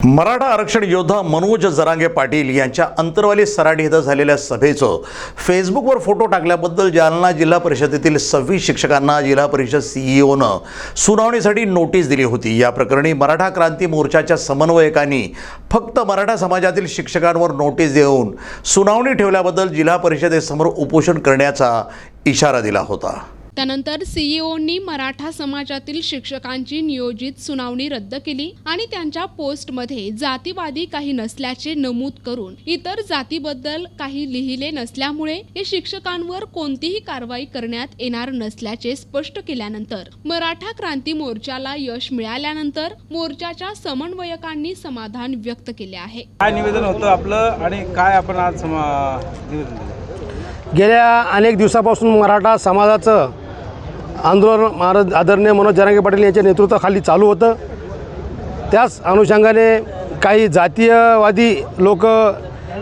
मराठा आरक्षण योद्धा मनोज जरांगे पाटील यांच्या अंतरवाली सराडी इथं झालेल्या सभेचं फेसबुकवर फोटो टाकल्याबद्दल जालना जिल्हा परिषदेतील 26 शिक्षकांना जिल्हा परिषद सीईओनं सुनावणीसाठी नोटीस दिली होती। या प्रकरणी मराठा क्रांती मोर्चाच्या समन्वयकांनी फक्त मराठा समाजातील शिक्षकांवर नोटीस देऊन सुनावणी ठेवल्याबद्दल जिल्हा परिषदेसमोर उपोषण करण्याचा इशारा दिला होता। त्यानंतर सीईओंनी मराठा समाजातील शिक्षकांची नियोजित सुनावणी रद्द केली आणि त्यांच्या पोस्टमध्ये जातीवादी काही नसल्याचे नमूद करून इतर जातीबद्दल काही लिहिले नसल्यामुळे या शिक्षकांवर कोणतीही कारवाई करण्यात येणार नसल्याचे स्पष्ट केल्यानंतर मराठा क्रांती मोर्चाला यश मिळाल्यानंतर मोर्चाच्या समन्वयकांनी समाधान व्यक्त केले आहे। काय निवेदन होतं आपलं आणि काय आपण आज गेल्या अनेक दिवसापासून मराठा समाजाचं आंदोलन आदरणीय मनोज जरांगे पाटील यांच्या नेतृत्वाखाली चालू होतं। त्याच अनुषंगाने काही जातीयवादी लोक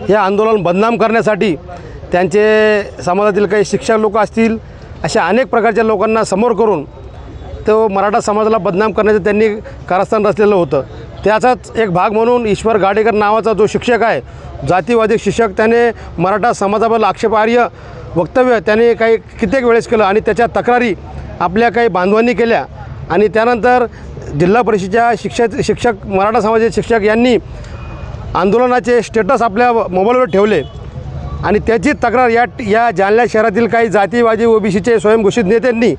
हे आंदोलन बदनाम करण्यासाठी त्यांचे समाजातील काही शिक्षक लोक असतील अशा अनेक प्रकारच्या लोकांना समोर करून तो मराठा समाजाला बदनाम करण्याचं त्यांनी कारस्थान रचलेलं होतं। त्याचाच एक भाग म्हणून ईश्वर गाडेकर नावाचा जो शिक्षक आहे, जातीवादी शिक्षक, त्याने मराठा समाजाबद्दल आक्षेपार्ह वक्तव्य त्याने काही कित्येक वेळेस केलं आणि त्याच्या तक्रारी आपल्या काही बांधवांनी केल्या आणि त्यानंतर जिल्हा परिषदेच्या शिक्षक मराठा समाजाचे शिक्षक यांनी आंदोलनाचे स्टेटस आपल्या मोबाईलवर ठेवले आणि त्याची तक्रार या जालना शहरातील काही जातीवादी ओबीसीचे स्वयंघोषित नेत्यांनी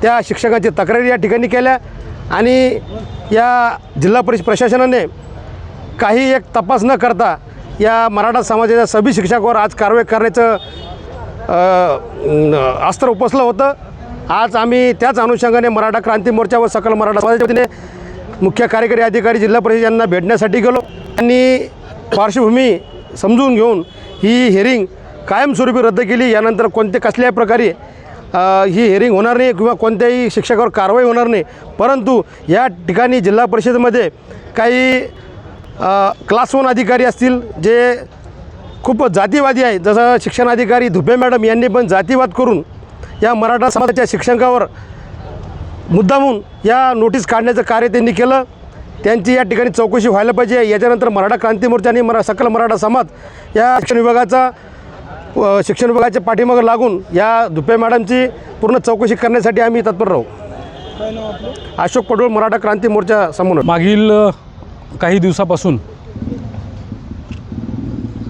त्या शिक्षकांची तक्रारी या ठिकाणी केल्या आणि या जिल्हा परिषद प्रशासनाने काही एक तपास न करता या मराठा समाजाच्या सभी शिक्षकावर आज कारवाई करण्याचं अस्त्र उपसलं होतं। आज आम्ही त्याच अनुषंगाने मराठा क्रांती मोर्चा व सकल मराठा समाजाच्या वतीने मुख्य कार्यकारी अधिकारी जिल्हा परिषद यांना भेटण्यासाठी गेलो आणि पार्श्वभूमी समजून घेऊन ही हिअरिंग कायमस्वरूपी रद्द केली। यानंतर कसल्याही प्रकारे ही हिअरिंग होणार नाही किंवा कोणत्याही शिक्षकावर कारवाई होणार नाही, परंतु या ठिकाणी जिल्हा परिषदेमध्ये काही क्लास 1 अधिकारी असतील जे खूप जातीवादी आहे, जसं शिक्षणाधिकारी धुपे मॅडम यांनी पण जातीवाद करून या मराठा समाजाच्या शिक्षकांवर मुद्दामून या नोटीस काढण्याचं कार्य त्यांनी केलं। त्यांची या ठिकाणी चौकशी व्हायला पाहिजे। याच्यानंतर मराठा क्रांती मोर्चा आणि सकल मराठा समाज या शिक्षण विभागाच्या पाठीमागं लागून या धुपे मॅडमची पूर्ण चौकशी करण्यासाठी आम्ही तत्पर राहू। अशोक पडोळ, मराठा क्रांती मोर्चा समन्वय। मागील काही दिवसापासून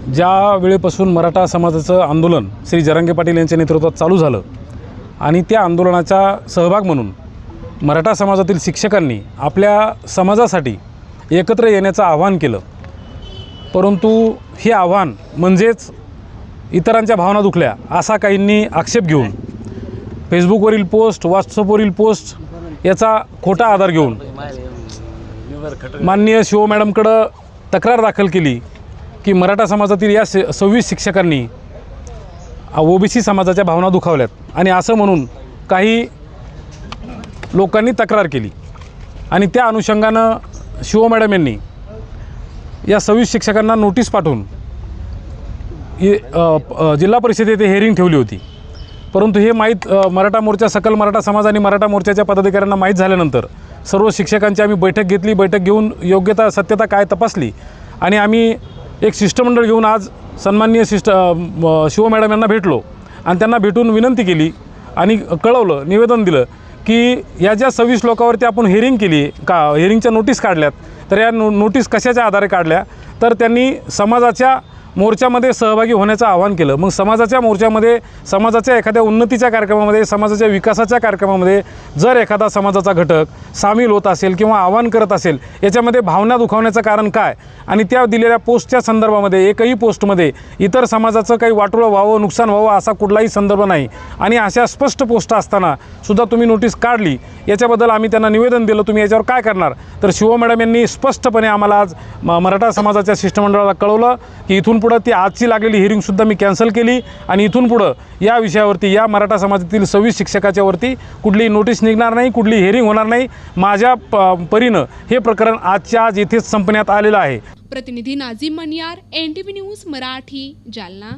ज्या वेळेपासून मराठा समाजाचं आंदोलन श्री जरांगे पाटील यांच्या नेतृत्वात चालू झालं आणि त्या आंदोलनाचा सहभाग म्हणून मराठा समाजातील शिक्षकांनी आपल्या समाजासाठी एकत्र येण्याचं आवाहन केलं, परंतु हे आव्हान म्हणजेच इतरांच्या भावना दुखल्या असा काहींनी आक्षेप घेऊन फेसबुकवरील पोस्ट, व्हॉट्सअपवरील पोस्ट याचा खोटा आधार घेऊन माननीय शिव मॅडमकडं तक्रार दाखल केली की मराठा समाजातील या 26 शिक्षकांनी ओबीसी समाजाच्या भावना दुखावल्यात आणि असं म्हणून काही लोकांनी तक्रार केली आणि त्या अनुषंगानं शिव मॅडम यांनी या 26 शिक्षकांना नोटीस पाठवून जिल्हा परिषदेत हिअरिंग ठेवली होती। परंतु हे मराठा मोर्चा, सकल मराठा समाज आणि मराठा मोर्चाच्या पदाधिकाऱ्यांना माहीत झाल्यानंतर सर्व शिक्षकांची आम्ही बैठक घेतली। बैठक घेऊन योग्यता सत्यता काय तपासली आणि आम्ही एक शिष्टमंडळ घेऊन आज सन्माननीय शिव मॅडम यांना भेटलो आणि त्यांना भेटून विनंती केली आणि कळवलं, निवेदन दिलं की या ज्या 26 लोकांवरती आपण हिअरिंग केली हिअरिंगच्या नोटीस काढल्यात, तर या नोटीस कशाच्या आधारे काढल्या, तर त्यांनी समाजाच्या मोर्चामध्ये सहभागी होण्याचं आवाहन केलं। मग समाजाच्या मोर्चामध्ये, समाजाच्या एखाद्या उन्नतीच्या कार्यक्रमामध्ये, समाजाच्या विकासाच्या कार्यक्रमामध्ये जर एखादा समाजाचा घटक सामील होत असेल किंवा आवाहन करत असेल, याच्यामध्ये भावना दुखावण्याचं कारण काय आणि त्या दिलेल्या पोस्टच्या संदर्भामध्ये एकही पोस्टमध्ये इतर समाजाचं काही वाटोळं व्हावं, नुकसान व्हावं असा कुठलाही संदर्भ नाही आणि अशा स्पष्ट पोस्ट असताना सुद्धा तुम्ही नोटीस काढली, याच्याबद्दल आम्ही त्यांना निवेदन दिलं, तुम्ही याच्यावर काय करणार। तर शिव मॅडम यांनी स्पष्टपणे आम्हाला आज मराठा समाजाच्या शिष्टमंडळाला कळवलं की इथून पुढं ती आजची लागलेली हिअरिंगसुद्धा मी कॅन्सल केली आणि इथून पुढं या विषयावरती, या मराठा समाजातील 26 शिक्षकाच्यावरती कुठलीही नोटीस निघणार नाही, कुठली हिअरिंग होणार नाही। माझ्या परीनं हे प्रकरण आजच्या आज येथेच संपण्यात आलेलं आहे। प्रतिनिधी नाझीम मनियार, NTV न्यूज मराठी, जालना।